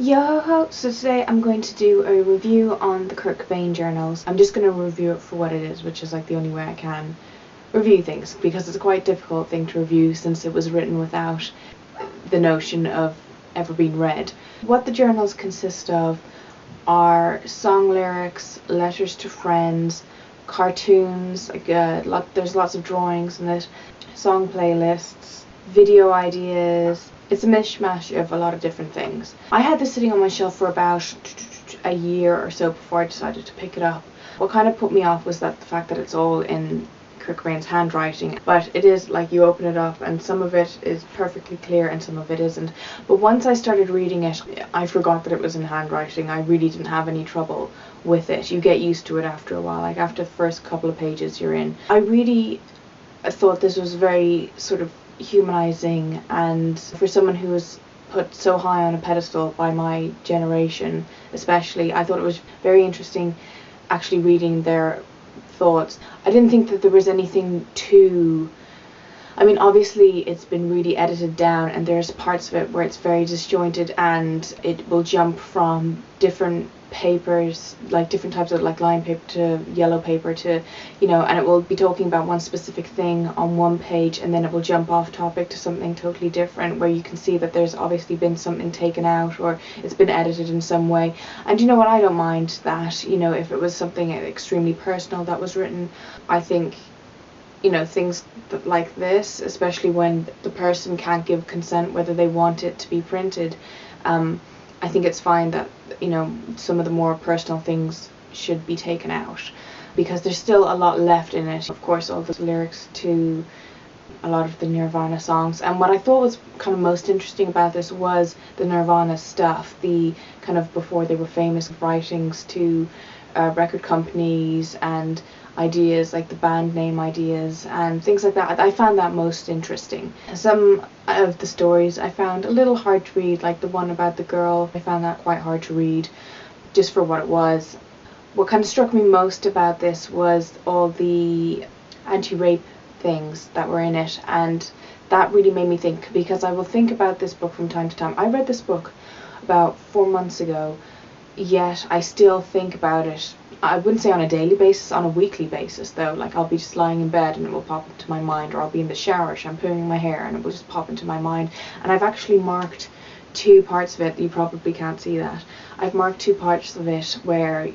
Yo, so today I'm going to do a review on the Kurt Cobain journals. I'm just going to review it for what it is, which is like the only way I can review things, because it's a quite difficult thing to review since it was written without the notion of ever being read. What the journals consist of are song lyrics, letters to friends, cartoons, there's lots of drawings in it, song playlists, video ideas. It's a mishmash of a lot of different things. I had this sitting on my shelf for about a year or so before I decided to pick it up. What kind of put me off was that the fact that it's all in Kurt Cobain's handwriting, but it is like you open it up and some of it is perfectly clear and some of it isn't. But once I started reading it, I forgot that it was in handwriting. I really didn't have any trouble with it. You get used to it after a while, like after the first couple of pages you're in. I really thought this was very sort of humanizing, and for someone who was put so high on a pedestal by my generation especially, I thought it was very interesting actually reading their thoughts. I didn't think that there was anything too, I mean, obviously it's been really edited down and there's parts of it where it's very disjointed and it will jump from different papers, like different types of like line paper to yellow paper to, and it will be talking about one specific thing on one page and then it will jump off topic to something totally different where you can see that there's obviously been something taken out or it's been edited in some way. And you know what, I don't mind that, if it was something extremely personal that was written. I think things like this, especially when the person can't give consent whether they want it to be printed, I think it's fine that some of the more personal things should be taken out, because there's still a lot left in it. Of course, all the lyrics to a lot of the Nirvana songs, and what I thought was kind of most interesting about this was the Nirvana stuff, the kind of before they were famous writings to record companies and ideas like the band name ideas and things like that. I found that most interesting. Some of the stories I found a little hard to read, like the one about the girl. I found that quite hard to read just for what it was. What kind of struck me most about this was all the anti-rape things that were in it, and that really made me think, because I will think about this book from time to time. I read this book about 4 months ago, yet I still think about it. I wouldn't say on a daily basis, on a weekly basis though. Like I'll be just lying in bed and it will pop into my mind, or I'll be in the shower shampooing my hair and it will just pop into my mind. And I've actually marked 2 parts of it. You probably can't see that. I've marked 2 parts of it where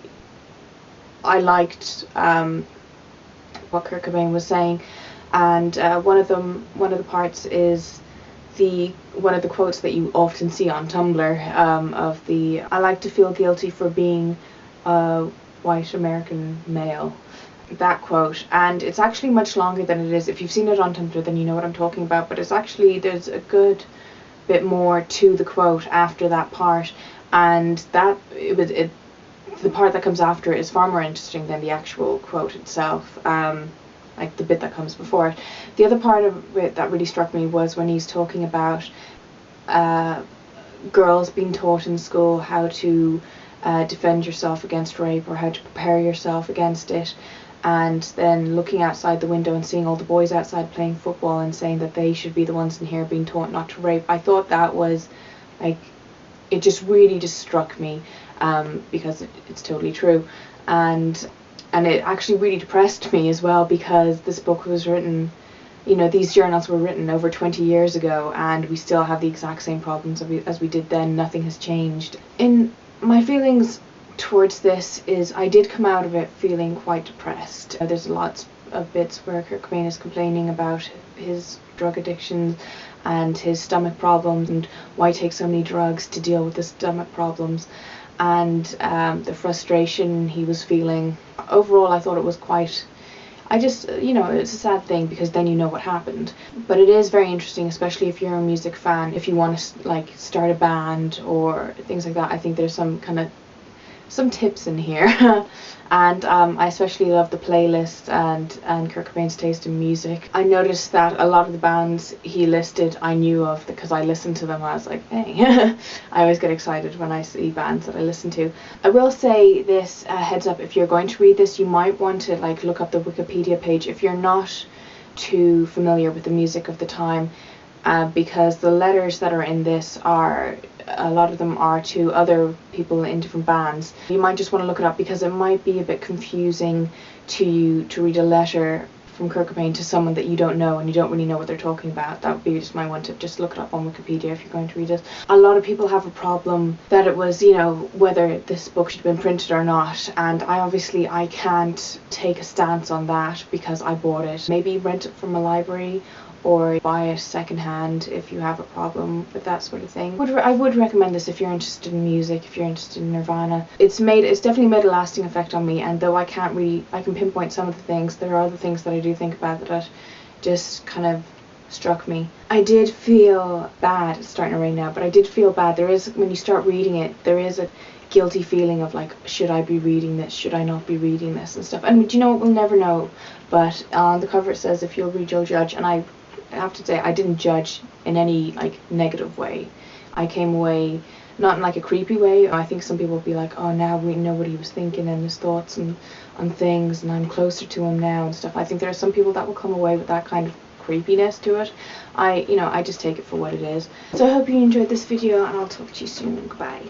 I liked what Kurt Cobain was saying, and one of the parts is one of the quotes that you often see on Tumblr, of the "I like to feel guilty for being a white American male." That quote, and it's actually much longer than it is. If you've seen it on Tumblr, then you know what I'm talking about, but it's actually, there's a good bit more to the quote after that part, and the part that comes after it is far more interesting than the actual quote itself, like the bit that comes before it. The other part of it that really struck me was when he's talking about girls being taught in school how to defend yourself against rape, or how to prepare yourself against it, and then looking outside the window and seeing all the boys outside playing football and saying that they should be the ones in here being taught not to rape. I thought that was like, it just really just struck me, because it's totally true, and it actually really depressed me as well, because this book was written, these journals were written over 20 years ago and we still have the exact same problems as we did then. Nothing has changed. In my feelings towards this is, I did come out of it feeling quite depressed. There's lots of bits where Kurt Cobain is complaining about his drug addiction and his stomach problems and why he takes so many drugs to deal with the stomach problems, and the frustration he was feeling. Overall, I thought it was quite, it's a sad thing, because then you know what happened. But it is very interesting, especially if you're a music fan, if you want to like start a band or things like that. I think there's some tips in here. And I especially love the playlist and Kurt Cobain's taste in music. I noticed that a lot of the bands he listed I knew of because I listened to them. I was like, hey. I always get excited when I see bands that I listen to. I will say this, heads up, if you're going to read this, you might want to like look up the Wikipedia page if you're not too familiar with the music of the time. because the letters that are in this are a lot of them are to other people in different bands. You might just want to look it up because it might be a bit confusing to you to read a letter from Kurt Cobain to someone that you don't know and you don't really know what they're talking about. That would be just my one tip. Just look it up on Wikipedia if you're going to read it. A lot of people have a problem that it was, you know, whether this book should have been printed or not, and I can't take a stance on that because I bought it. Maybe rent it from a library or buy it secondhand if you have a problem with that sort of thing. I would recommend this if you're interested in music, if you're interested in Nirvana. It's definitely made a lasting effect on me, and though I can pinpoint some of the things, there are other things that I do think about that just kind of struck me. I did feel bad. It's starting to rain now, but I did feel bad. There is, when you start reading it, there is a guilty feeling of like, should I be reading this? Should I not be reading this and stuff? And you know what, we'll never know. But on the cover it says, if you'll read, you'll judge, and I have to say I didn't judge in any like negative way. I came away not in like a creepy way. I think some people will be like, oh, now we know what he was thinking and his thoughts and on things, and I'm closer to him now and stuff. I think there are some people that will come away with that kind of creepiness to it. I just take it for what it is. So I hope you enjoyed this video, and I'll talk to you soon. Goodbye.